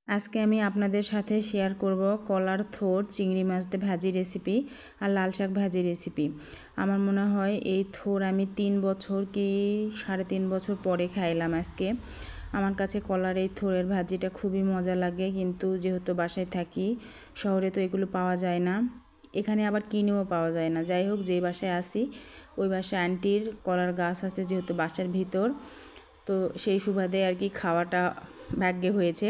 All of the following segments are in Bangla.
আজকে আমি আপনাদের সাথে শেয়ার করব কলার থোড় চিংড়ি মাছ দিয়ে ভাজি রেসিপি আর লাল শাক ভাজি রেসিপি। আমার মনে হয় এই থোড় আমি 3 বছর কি 3.5 বছর পরে খাইলাম আজকে। আমার কাছে কলার এই থোড়ের ভাজিটা খুবই মজা লাগে, কিন্তু যেহেতু বাসায় থাকি শহরে তো এগুলো পাওয়া যায় না, এখানে আবার কিনেও পাওয়া যায় না। যাই হোক, যেই বাসায় আসি ওই বাসায় আন্টির কলার গাছ আছে যেহেতু বাসার ভিতর, তো সেই সুবাদে আর কি খাওয়াটা ভাগ্যে হয়েছে।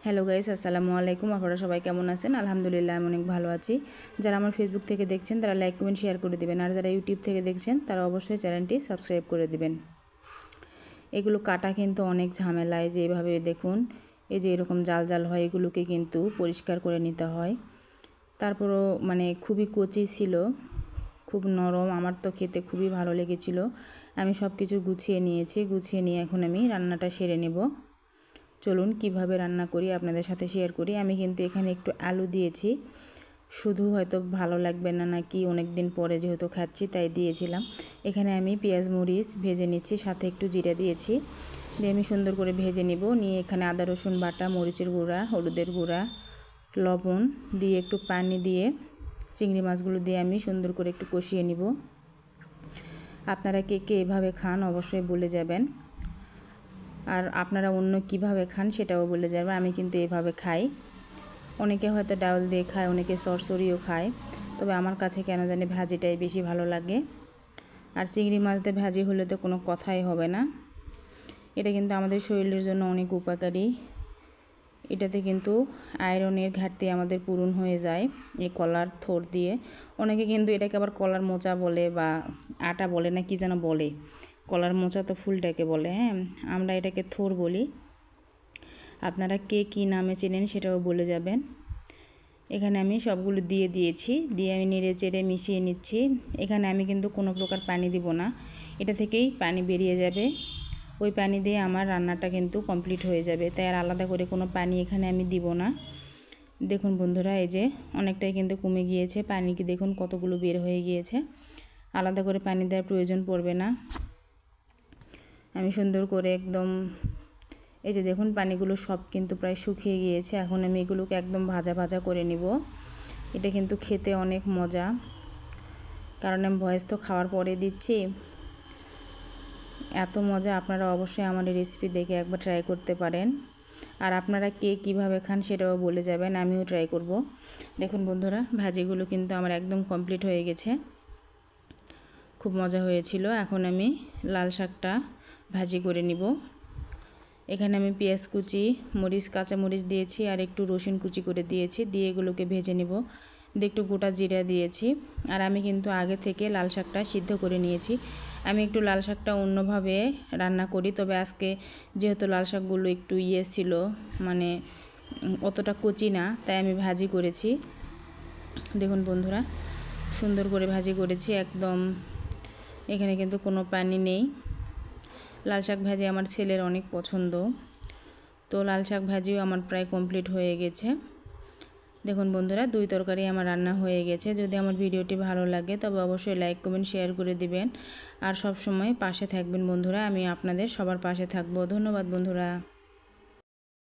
হ্যালো গাইস, আসসালামু আলাইকুম। আপনারা সবাই কেমন আছেন? আলহামদুলিল্লাহ আমি অনেক ভালো আছি। যারা আমার ফেসবুক থেকে দেখছেন তারা লাইক কমেন্ট শেয়ার করে দিবেন, আর যারা ইউটিউব থেকে দেখছেন তারা অবশ্যই চ্যানেলটি সাবস্ক্রাইব করে দিবেন। এগুলো কাটা কিন্তু অনেক ঝামেলায়, যে এভাবে দেখুন এই যে এরকম জাল জাল হয়, এগুলোকে কিন্তু পরিষ্কার করে নিতে হয়। তারপরও মানে খুবই কচি ছিল, খুব নরম, আমার তো খেতে খুবই ভালো লেগেছিল। আমি সব কিছু গুছিয়ে নিয়েছি, গুছিয়ে নিয়ে এখন আমি রান্নাটা সেরে নেব। চলুন কিভাবে রান্না করি আপনাদের সাথে শেয়ার করি। আমি কিন্তু এখানে একটু আলু দিয়েছি, শুধু হয়তো ভালো লাগবে না নাকি, অনেক দিন পরে যেহেতু খাচ্ছি তাই দিয়েছিলাম। এখানে আমি পেঁয়াজ মরিচ ভেজে নিচ্ছি, সাথে একটু জিরা দিয়েছি, দিয়ে আমি সুন্দর করে ভেজে নিব। নিয়ে এখানে আদা রসুন বাটা, মরিচের গুঁড়া, হলুদের গুঁড়া, লবণ দিয়ে একটু পানি দিয়ে চিংড়ি মাছগুলো দিয়ে আমি সুন্দর করে একটু কষিয়ে নিব। আপনারা কে কে এভাবে খান অবশ্যই বলে যাবেন, আর আপনারা অন্য কিভাবে খান সেটাও বলে যাবেন। আমি কিন্তু এভাবে খাই, অনেকে হয়তো ডাউল দিয়ে খায়, অনেকে সরসরিও খায়, তবে আমার কাছে কেন জানি ভাজিটাই বেশি ভালো লাগে। আর চিংড়ি মাছ দিয়ে ভাজি হলে তো কোনো কথাই হবে না। এটা কিন্তু আমাদের শরীরের জন্য অনেক উপকারী, এটাতে কিন্তু আয়রনের ঘাটতি আমাদের পূরণ হয়ে যায় এই কলার থোড় দিয়ে। অনেকে কিন্তু এটাকে আবার কলার মোচা বলে বা আটা বলে না কি যেন বলে, কলার মোচা তো ফুলটাকে বলে, হ্যাঁ আমরা এটাকে থোড় বলি। আপনারা কে কী নামে চেনেন সেটাও বলে যাবেন। এখানে আমি সবগুলো দিয়ে দিয়েছি, দিয়ে আমি নেড়ে চেড়ে মিশিয়ে নিচ্ছি। এখানে আমি কিন্তু কোনো প্রকার পানি দিব না, এটা থেকেই পানি বেরিয়ে যাবে, ওই পানি দিয়ে আমার রান্নাটা কিন্তু কমপ্লিট হয়ে যাবে, তাই আর আলাদা করে কোনো পানি এখানে আমি দিব না। দেখুন বন্ধুরা, এই যে অনেকটাই কিন্তু কমে গিয়েছে পানি, কি দেখুন কতগুলো বের হয়ে গিয়েছে, আলাদা করে পানি দেওয়ার প্রয়োজন পড়বে না। আমি সুন্দর করে একদম এই যে দেখুন পানিগুলো সব কিন্তু প্রায় শুকিয়ে গিয়েছে। এখন আমি এগুলোকে একদম ভাজা ভাজা করে নিব। এটা কিন্তু খেতে অনেক মজা, কারণ আমি ভয়েস তো খাওয়ার পরে দিচ্ছি, এত মজা। আপনারা অবশ্যই আমার এই রেসিপি দেখে একবার ট্রাই করতে পারেন, আর আপনারা কে কীভাবে খান সেটাও বলে যাবেন, আমিও ট্রাই করব। দেখুন বন্ধুরা, ভাজিগুলো কিন্তু আমার একদম কমপ্লিট হয়ে গেছে, খুব মজা হয়েছিল। এখন আমি লাল শাকটা ভাজি করে নিব। এখানে আমি পেঁয়াজ কুচি, মরিচ, কাঁচা মরিচ দিয়েছি, আর একটু রসুন কুচি করে দিয়েছি, দিয়ে এগুলোকে ভেজে নেব। দিয়ে একটু গোটা জিরা দিয়েছি, আর আমি কিন্তু আগে থেকে লাল শাকটা সিদ্ধ করে নিয়েছি। আমি একটু লাল শাকটা অন্যভাবে রান্না করি, তবে আজকে যেহেতু লাল শাকগুলো একটু ছিল, মানে অতটা কচি না, তাই আমি ভাজি করেছি। দেখুন বন্ধুরা, সুন্দর করে ভাজি করেছি একদম, এখানে কিন্তু কোনো পানি নেই। লাল শাক ভাজি আমার ছেলের অনেক পছন্দ, তো লাল শাক ভাজিও আমার প্রায় কমপ্লিট হয়ে গেছে। দেখুন বন্ধুরা, 2 তরকারি আমার রান্না হয়ে গেছে। যদি আমার ভিডিওটি ভালো লাগে তবে অবশ্যই লাইক কমেন্ট শেয়ার করে দিবেন, আর সব সময় পাশে থাকবেন বন্ধুরা, আমি আপনাদের সবার পাশে থাকবো। ধন্যবাদ বন্ধুরা।